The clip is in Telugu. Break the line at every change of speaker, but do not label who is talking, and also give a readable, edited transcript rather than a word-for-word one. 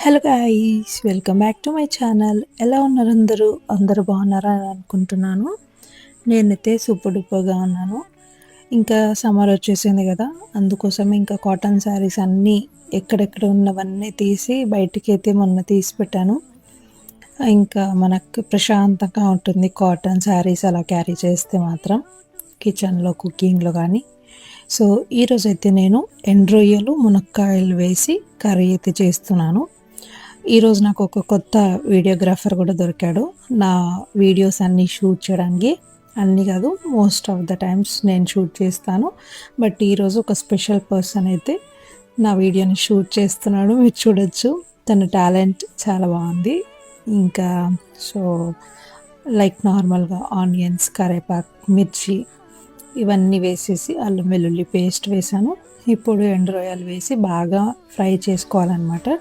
Hello guys, welcome back to my channel. ఎలా ఉన్నారు అందరూ? అందరూ బాగున్నారా అని అనుకుంటున్నాను. నేనైతే సూపర్ డూపర్గా ఉన్నాను. ఇంకా సమ్మర్ వచ్చేసింది కదా, అందుకోసం ఇంకా కాటన్ శారీస్ అన్నీ ఎక్కడెక్కడ ఉన్నవన్నీ తీసి బయటికి అయితే మొన్న తీసి పెట్టాను. ఇంకా మనకు ప్రశాంతంగా ఉంటుంది కాటన్ శారీస్ అలా క్యారీ చేస్తే మాత్రం, కిచెన్లో కుకింగ్లో కానీ. సో ఈరోజైతే నేను ఎండ్రొయ్యలు మునక్కాయలు వేసి కర్రీ అయితే చేస్తున్నాను. ఈరోజు నాకు ఒక కొత్త వీడియోగ్రాఫర్ కూడా దొరికాడు నా వీడియోస్ అన్నీ షూట్ చేయడానికి. అన్నీ కాదు, మోస్ట్ ఆఫ్ ద టైమ్స్ నేను షూట్ చేస్తాను. బట్ ఈరోజు ఒక స్పెషల్ పర్సన్ అయితే నా వీడియోని షూట్ చేస్తున్నాడు. మీరు చూడొచ్చు, తన టాలెంట్ చాలా బాగుంది. ఇంకా సో లైక్ నార్మల్గా ఆనియన్స్, కరేపాకు, మిర్చి ఇవన్నీ వేసేసి అల్లం వెల్లుల్లి పేస్ట్ వేసాను. ఇప్పుడు ఎండు రొయ్యలు వేసి బాగా ఫ్రై చేసుకోవాలన్నమాట.